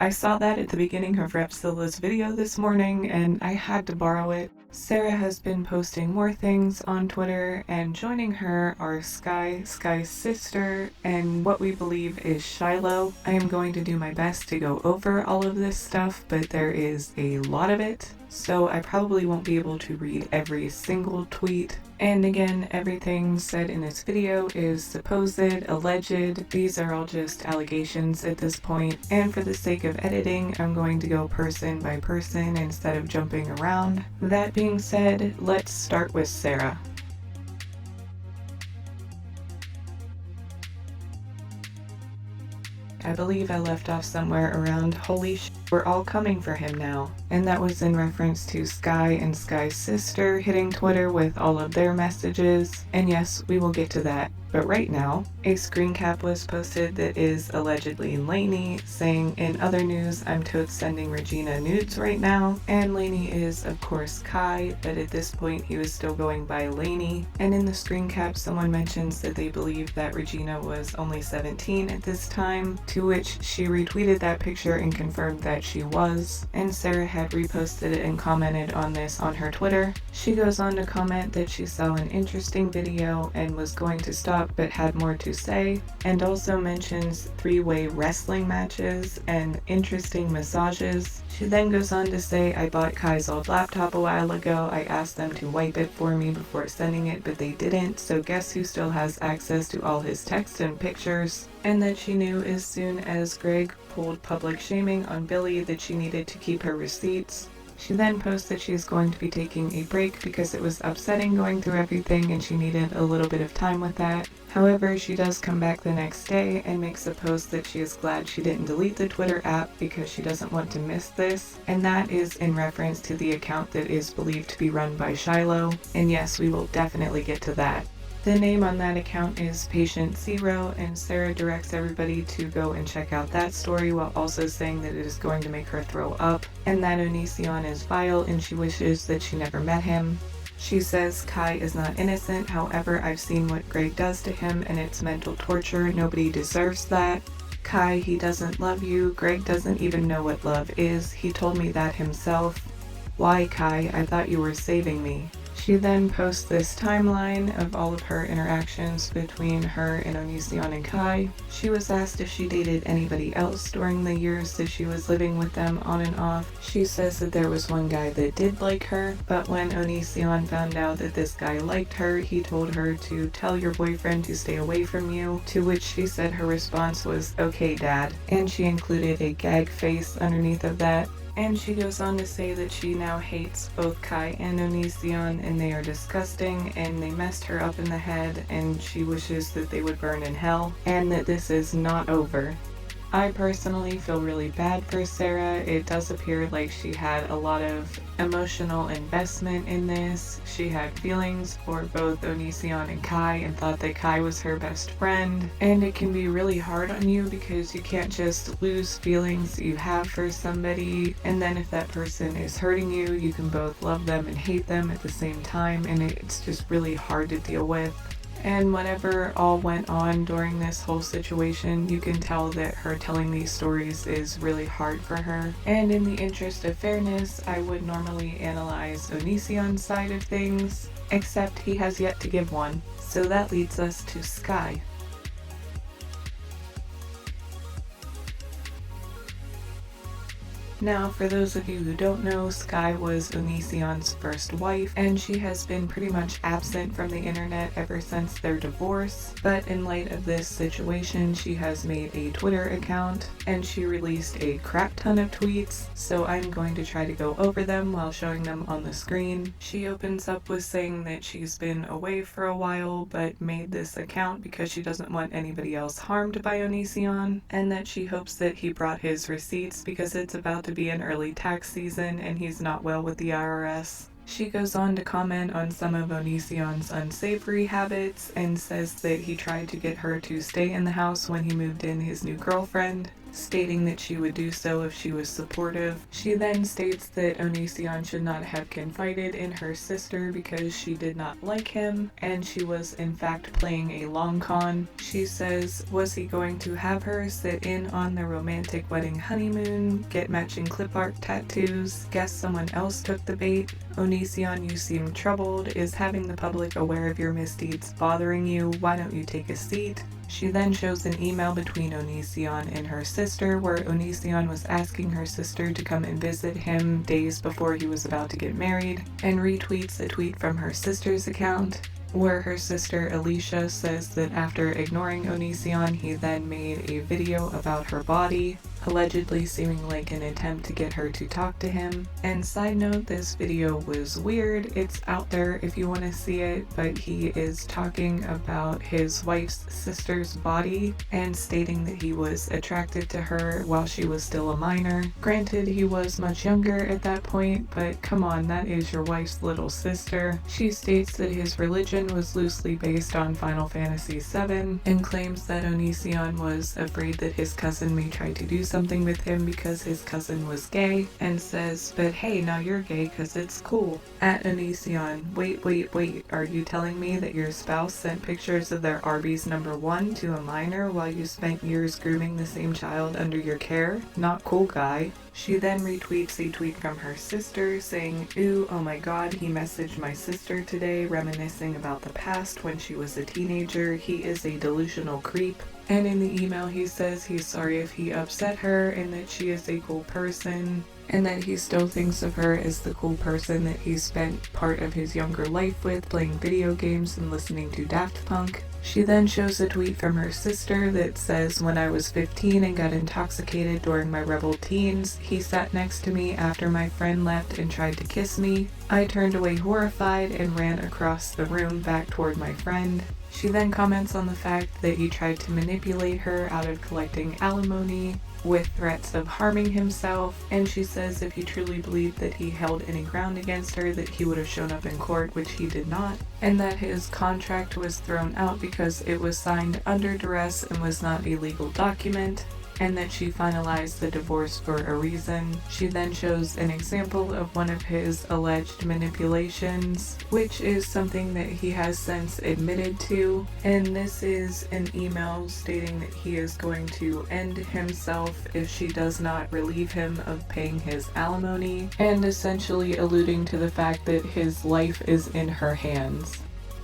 I saw that at the beginning of Repsila's video this morning and I had to borrow it. Sarah has been posting more things on Twitter, and joining her are Skye, Skye's sister, and what we believe is Shiloh. I am going to do my best to go over all of this stuff, but there is a lot of it, so I probably won't be able to read every single tweet. And again, everything said in this video is supposed, alleged. These are all just allegations at this point, and for the sake of editing, I'm going to go person by person instead of jumping around. That being said, let's start with Sarah. I believe I left off somewhere around "holy sh*, we're all coming for him now," and that was in reference to Skye and Skye's sister hitting Twitter with all of their messages, and yes, we will get to that. But right now, a screen cap was posted that is allegedly Lainey, saying, "In other news, I'm totes sending Regina nudes right now," and Lainey is of course Skye, but at this point he was still going by Lainey. And in the screen cap, someone mentions that they believe that Regina was only 17 at this time, to which she retweeted that picture and confirmed that she was, and Sarah had reposted it and commented on this on her Twitter. She goes on to comment that she saw an interesting video and was going to stop but had more to say, and also mentions three-way wrestling matches and interesting massages. She then goes on to say, "I bought Kai's old laptop a while ago. I asked them to wipe it for me before sending it, but they didn't, so guess who still has access to all his texts and pictures?" And that she knew as soon as Greg pulled public shaming on Billy that she needed to keep her receipts. She then posts that she is going to be taking a break because it was upsetting going through everything and she needed a little bit of time with that. However, she does come back the next day and makes a post that she is glad she didn't delete the Twitter app because she doesn't want to miss this, and that is in reference to the account that is believed to be run by Shiloh, and yes, we will definitely get to that. The name on that account is Patient Zero, and Sarah directs everybody to go and check out that story while also saying that it is going to make her throw up, and that Onision is vile and she wishes that she never met him. She says Kai is not innocent, however I've seen what Greg does to him and it's mental torture, nobody deserves that. Kai, he doesn't love you, Greg doesn't even know what love is, he told me that himself. Why, Kai, I thought you were saving me. She then posts this timeline of all of her interactions between her and Onision and Kai. She was asked if she dated anybody else during the years that she was living with them on and off. She says that there was one guy that did like her, but when Onision found out that this guy liked her, he told her to tell your boyfriend to stay away from you, to which she said her response was, "Okay, Dad," and she included a gag face underneath of that. And she goes on to say that she now hates both Kai and Onision and they are disgusting and they messed her up in the head and she wishes that they would burn in hell and that this is not over. I personally feel really bad for Sarah. It does appear like she had a lot of emotional investment in this. She had feelings for both Onision and Kai and thought that Kai was her best friend. And it can be really hard on you because you can't just lose feelings that you have for somebody, and then if that person is hurting you, you can both love them and hate them at the same time, and it's just really hard to deal with. And whatever all went on during this whole situation, you can tell that her telling these stories is really hard for her. And in the interest of fairness, I would normally analyze Onision's side of things, except he has yet to give one. So that leads us to Skye. Now, for those of you who don't know, Skye was Onision's first wife, and she has been pretty much absent from the internet ever since their divorce. But in light of this situation, she has made a Twitter account, and she released a crap ton of tweets, so I'm going to try to go over them while showing them on the screen. She opens up with saying that she's been away for a while, but made this account because she doesn't want anybody else harmed by Onision, and that she hopes that he brought his receipts because it's about to be an early tax season and he's not well with the IRS. She goes on to comment on some of Onision's unsavory habits and says that he tried to get her to stay in the house when he moved in his new girlfriend. stating that she would do so if she was supportive. She then states that Onision should not have confided in her sister because she did not like him, and she was in fact playing a long con. She says, was he going to have her sit in on the romantic wedding honeymoon, get matching clip art tattoos, guess someone else took the bait? Onision, you seem troubled. Is having the public aware of your misdeeds bothering you? Why don't you take a seat? She then shows an email between Onision and her sister where Onision was asking her sister to come and visit him days before he was about to get married, and retweets a tweet from her sister's account where her sister Alicia says that after ignoring Onision, he then made a video about her body, allegedly seeming like an attempt to get her to talk to him. And side note, this video was weird. It's out there if you want to see it, but he is talking about his wife's sister's body and stating that he was attracted to her while she was still a minor. Granted, he was much younger at that point, but come on, that is your wife's little sister. She states that his religion was loosely based on Final Fantasy VII and claims that Onision was afraid that his cousin may try to do something with him because his cousin was gay, and says, but hey, now you're gay because it's cool. At Onision, wait, are you telling me that your spouse sent pictures of their Arby's #1 to a minor while you spent years grooming the same child under your care? Not cool, guy. She then retweets a tweet from her sister saying, ooh, oh my god, he messaged my sister today reminiscing about the past when she was a teenager. He is a delusional creep. And in the email he says he's sorry if he upset her and that she is a cool person, and that he still thinks of her as the cool person that he spent part of his younger life with, playing video games and listening to Daft Punk. She then shows a tweet from her sister that says, when I was 15 and got intoxicated during my rebel teens, he sat next to me after my friend left and tried to kiss me. I turned away horrified and ran across the room back toward my friend. She then comments on the fact that he tried to manipulate her out of collecting alimony with threats of harming himself, and she says if he truly believed that he held any ground against her, that he would have shown up in court, which he did not, and that his contract was thrown out because it was signed under duress and was not a legal document, and that she finalized the divorce for a reason. She then shows an example of one of his alleged manipulations, which is something that he has since admitted to, and this is an email stating that he is going to end himself if she does not relieve him of paying his alimony, and essentially alluding to the fact that his life is in her hands.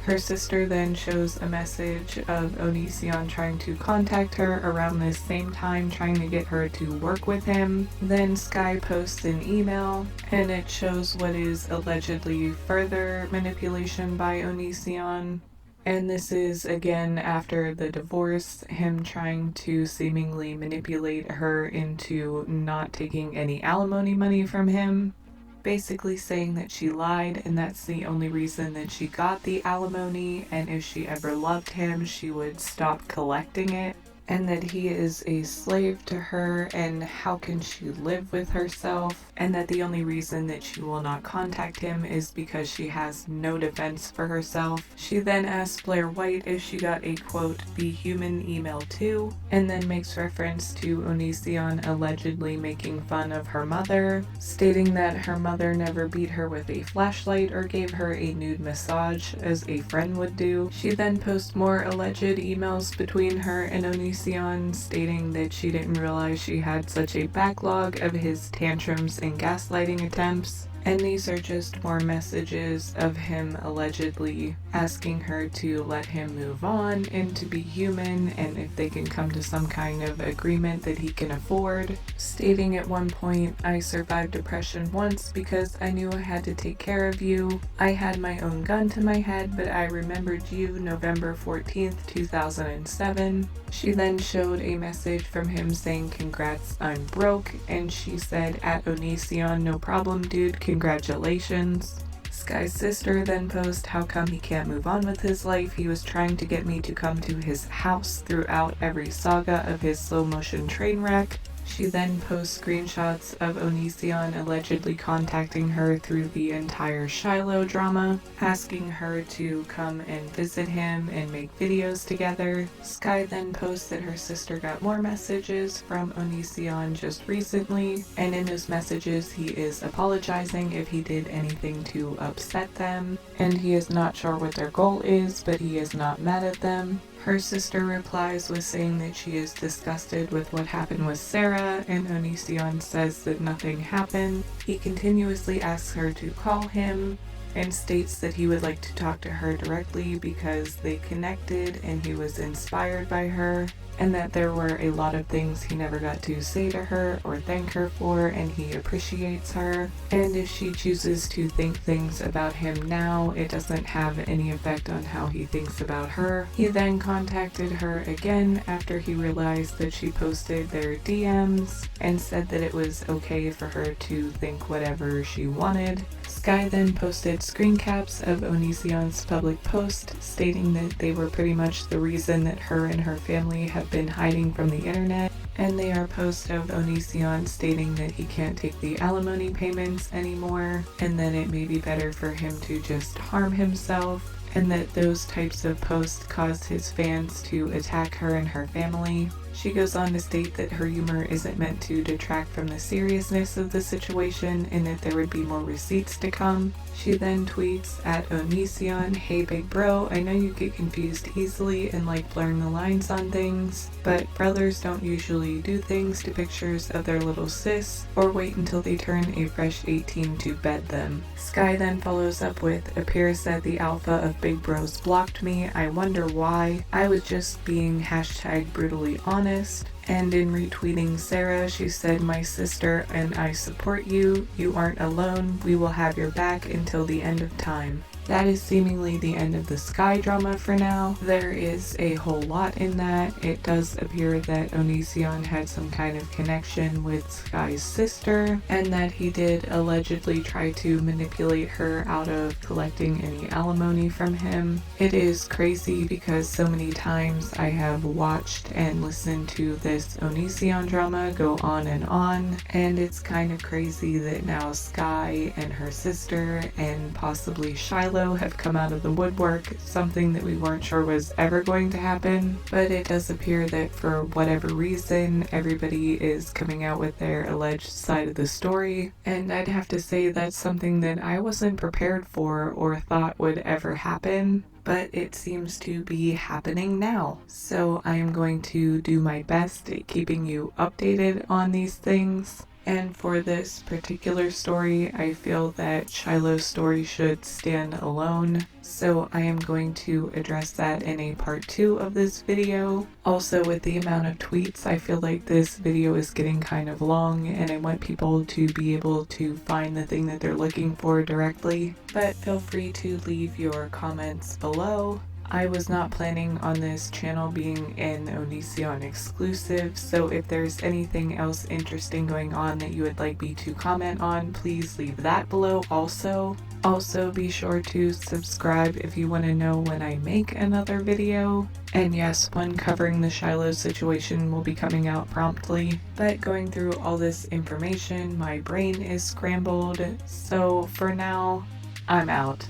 Her sister then shows a message of Onision trying to contact her around this same time, trying to get her to work with him. Then Skye posts an email, and it shows what is allegedly further manipulation by Onision. And this is again after the divorce, him trying to seemingly manipulate her into not taking any alimony money from him. Basically saying that she lied and that's the only reason that she got the alimony, and if she ever loved him she would stop collecting it, and that he is a slave to her and how can she live with herself, and that the only reason that she will not contact him is because she has no defense for herself. She then asks Blair White if she got a quote "be human" email too, and then makes reference to Onision allegedly making fun of her mother, stating that her mother never beat her with a flashlight or gave her a nude massage as a friend would do. She then posts more alleged emails between her and Onision, stating that she didn't realize she had such a backlog of his tantrums and gaslighting attempts. And these are just more messages of him allegedly asking her to let him move on and to be human, and if they can come to some kind of agreement that he can afford. Stating at one point, I survived depression once because I knew I had to take care of you. I had my own gun to my head, but I remembered you November 14th, 2007. She then showed a message from him saying, congrats, I'm broke, and she said, at Onision, no problem dude, congratulations. Skye's sister then posts how come he can't move on with his life. He was trying to get me to come to his house throughout every saga of his slow motion train wreck. She then posts screenshots of Onision allegedly contacting her through the entire Shiloh drama, asking her to come and visit him and make videos together. Skye then posts that her sister got more messages from Onision just recently, and in those messages he is apologizing if he did anything to upset them, and he is not sure what their goal is, but he is not mad at them. Her sister replies with saying that she is disgusted with what happened with Sarah, and Onision says that nothing happened. He continuously asks her to call him and states that he would like to talk to her directly because they connected and he was inspired by her, and that there were a lot of things he never got to say to her or thank her for, and he appreciates her. And if she chooses to think things about him now, it doesn't have any effect on how he thinks about her. He then contacted her again after he realized that she posted their DMs and said that it was okay for her to think whatever she wanted. Skye then posted screen caps of Onision's public post stating that they were pretty much the reason that her and her family have been hiding from the internet, and they are posts of Onision stating that he can't take the alimony payments anymore, and that it may be better for him to just harm himself, and that those types of posts caused his fans to attack her and her family. She goes on to state that her humor isn't meant to detract from the seriousness of the situation and that there would be more receipts to come. She then tweets at Onision, "Hey big bro, I know you get confused easily and like blurring the lines on things, but brothers don't usually do things to pictures of their little sis or wait until they turn a fresh 18 to bed them." Skye then follows up with, "Appears that the alpha of big bros blocked me. I wonder why. I was just being #brutally honest." And in retweeting Sarah, she said, "My sister and I support you. You aren't alone. We will have your back until the end of time." That is seemingly the end of the Skye drama for now. There is a whole lot in that. It does appear that Onision had some kind of connection with Skye's sister, and that he did allegedly try to manipulate her out of collecting any alimony from him. It is crazy because so many times I have watched and listened to this Onision drama go on, and it's kind of crazy that now Skye and her sister and possibly Shiloh have come out of the woodwork, something that we weren't sure was ever going to happen. But it does appear that for whatever reason, everybody is coming out with their alleged side of the story, and I'd have to say that's something that I wasn't prepared for or thought would ever happen. But it seems to be happening now. So I am going to do my best at keeping you updated on these things. And for this particular story, I feel that Shiloh's story should stand alone, so I am going to address that in a part 2 of this video. Also, with the amount of tweets, I feel like this video is getting kind of long, and I want people to be able to find the thing that they're looking for directly. But feel free to leave your comments below. I was not planning on this channel being an Onision exclusive, so if there's anything else interesting going on that you would like me to comment on, please leave that below also. Also, be sure to subscribe if you want to know when I make another video. And yes, one covering the Shiloh situation will be coming out promptly. But going through all this information, my brain is scrambled, so for now, I'm out.